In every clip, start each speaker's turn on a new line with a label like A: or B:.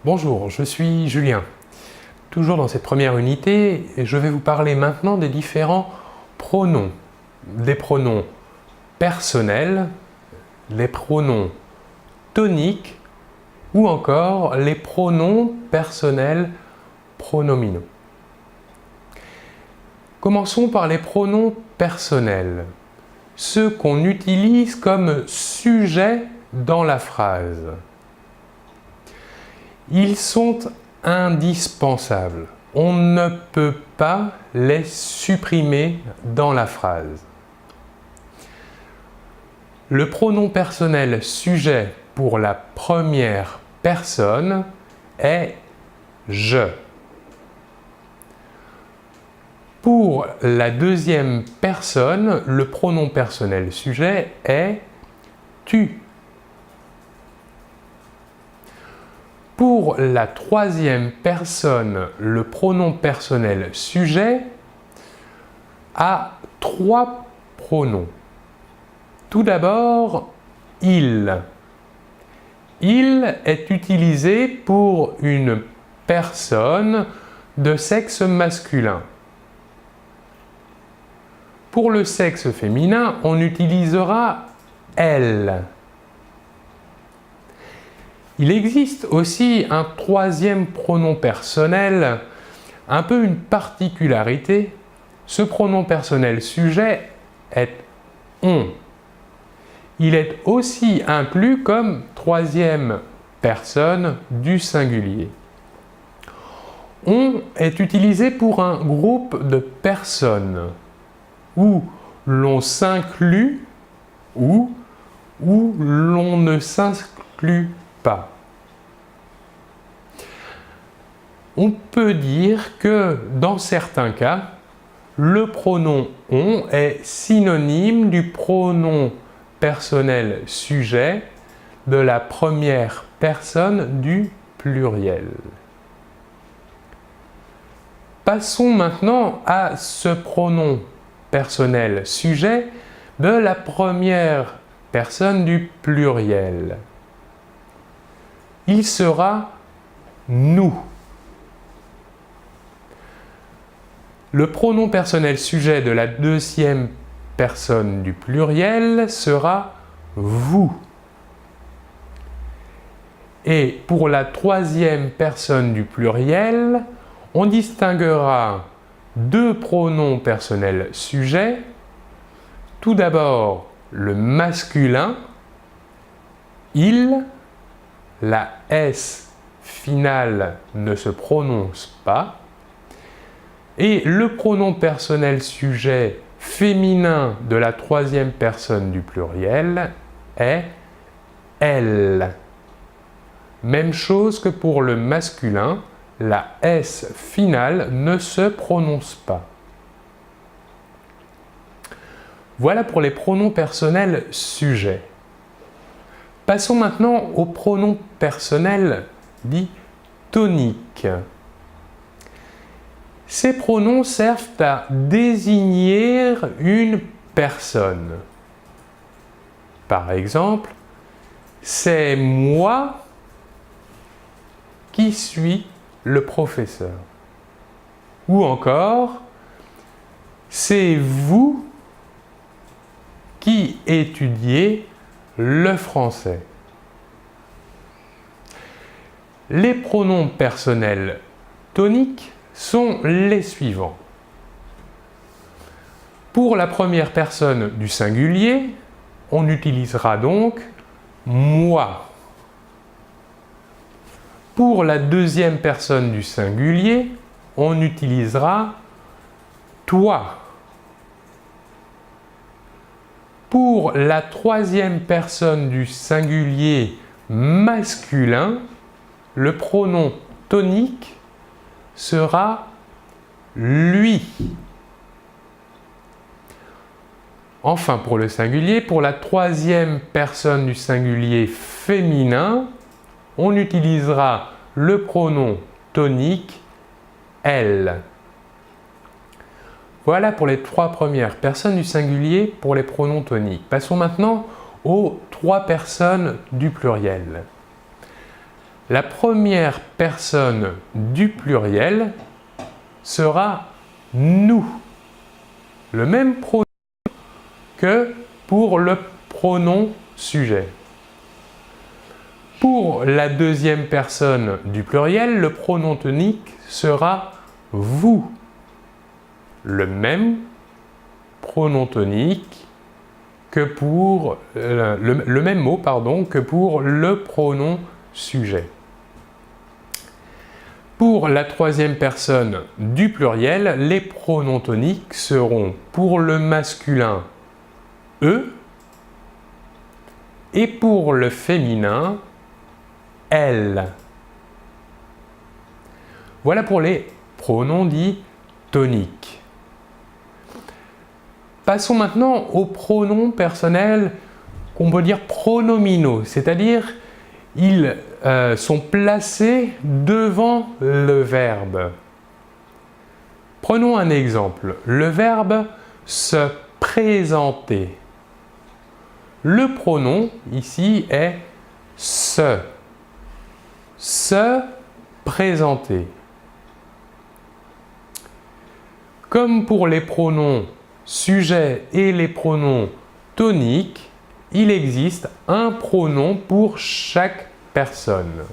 A: Bonjour, je suis Julien. Toujours dans cette première unité, je vais vous parler maintenant des différents pronoms. Des pronoms personnels, les pronoms toniques ou encore les pronoms personnels pronominaux. Commençons par les pronoms personnels, ceux qu'on utilise comme sujet dans la phrase. Ils sont indispensables. On ne peut pas les supprimer dans la phrase. Le pronom personnel sujet pour la première personne est « je ». Pour la deuxième personne, le pronom personnel sujet est « tu ». Pour la troisième personne, le pronom personnel sujet a trois pronoms. Tout d'abord, « il ». Il est utilisé pour une personne de sexe masculin. Pour le sexe féminin, on utilisera « elle ». Il existe aussi un troisième pronom personnel, un peu une particularité. Ce pronom personnel sujet est « on ». Il est aussi inclus comme troisième personne du singulier. « On » est utilisé pour un groupe de personnes où l'on s'inclut ou où l'on ne s'inclut pas. On peut dire que dans certains cas, le pronom « on » est synonyme du pronom personnel sujet de la première personne du pluriel. Passons maintenant à ce pronom personnel sujet de la première personne du pluriel. Il sera « nous ». Le pronom personnel sujet de la deuxième personne du pluriel sera « vous ». Et pour la troisième personne du pluriel, on distinguera deux pronoms personnels sujets. Tout d'abord, le masculin, « il », la S finale ne se prononce pas. Et le pronom personnel sujet féminin de la troisième personne du pluriel est « elle ». Même chose que pour le masculin, la S finale ne se prononce pas. Voilà pour les pronoms personnels sujets. Passons maintenant aux pronoms personnels dits toniques. Ces pronoms servent à désigner une personne. Par exemple, c'est moi qui suis le professeur. Ou encore, c'est vous qui étudiez le français. Les pronoms personnels toniques sont les suivants. Pour la première personne du singulier, on utilisera donc « moi ». Pour la deuxième personne du singulier, on utilisera « toi ». Pour la troisième personne du singulier masculin, le pronom tonique sera « lui ». Enfin, pour le singulier, pour la troisième personne du singulier féminin, on utilisera le pronom tonique « elle ». Voilà pour les trois premières personnes du singulier pour les pronoms toniques. Passons maintenant aux trois personnes du pluriel. la première personne du pluriel sera nous. Le même pronom que pour le pronom sujet. Pour la deuxième personne du pluriel, le pronom tonique sera vous. Le même pronom tonique que pour le même mot que pour le pronom sujet. Pour la troisième personne du pluriel, les pronoms toniques seront pour le masculin eux et pour le féminin elle. Voilà pour les pronoms dits toniques. Passons maintenant aux pronoms personnels qu'on peut dire pronominaux, c'est-à-dire ils sont placés devant le verbe. Prenons un exemple, le verbe se présenter. Le pronom ici est se présenter. Comme pour les pronoms sujet et les pronoms toniques, il existe un pronom pour chaque personne.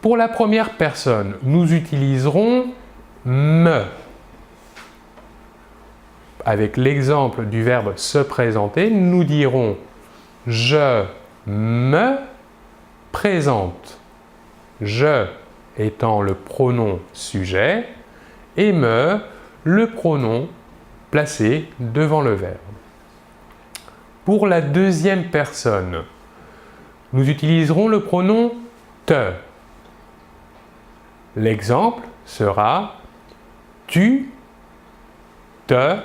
A: Pour la première personne, nous utiliserons me. Avec l'exemple du verbe se présenter, nous dirons je me présente. Je étant le pronom sujet et me le pronom placé devant le verbe. Pour la deuxième personne, nous utiliserons le pronom te. L'exemple sera tu te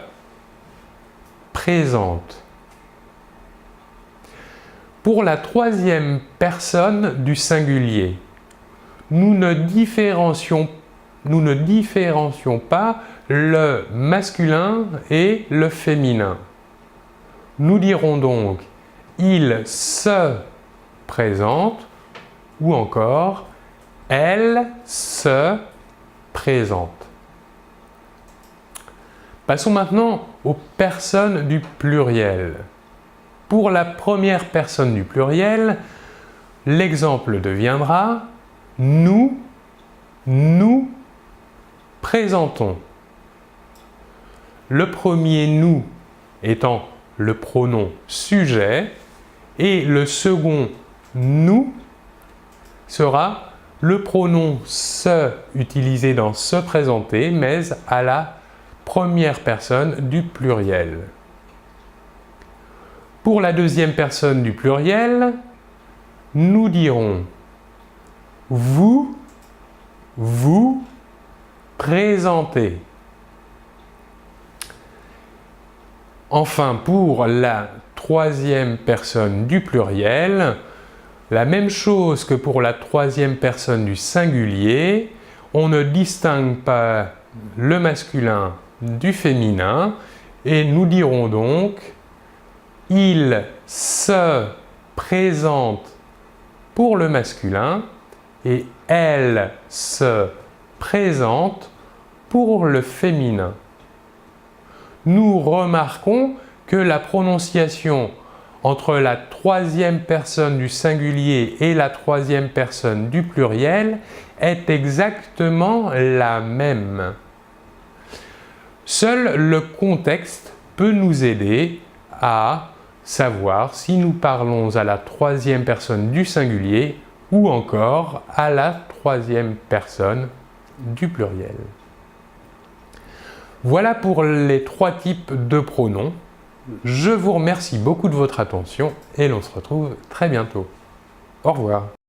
A: présentes. Pour la troisième personne du singulier, nous ne différencions pas le masculin et le féminin. Nous dirons donc il se présente ou encore elle se présente. Passons maintenant aux personnes du pluriel. Pour la première personne du pluriel, l'exemple deviendra nous présentons. Le premier nous étant le pronom sujet et le second nous sera le pronom se utilisé dans se présenter mais à la première personne du pluriel. Pour la deuxième personne du pluriel, nous dirons vous présentez. Enfin, pour la troisième personne du pluriel, la même chose que pour la troisième personne du singulier, on ne distingue pas le masculin du féminin et nous dirons donc il se présente pour le masculin et elle se présente pour le féminin. Nous remarquons que la prononciation entre la troisième personne du singulier et la troisième personne du pluriel est exactement la même. Seul le contexte peut nous aider à savoir si nous parlons à la troisième personne du singulier ou encore à la troisième personne du pluriel. Voilà pour les trois types de pronoms. Je vous remercie beaucoup de votre attention et l'on se retrouve très bientôt. Au revoir.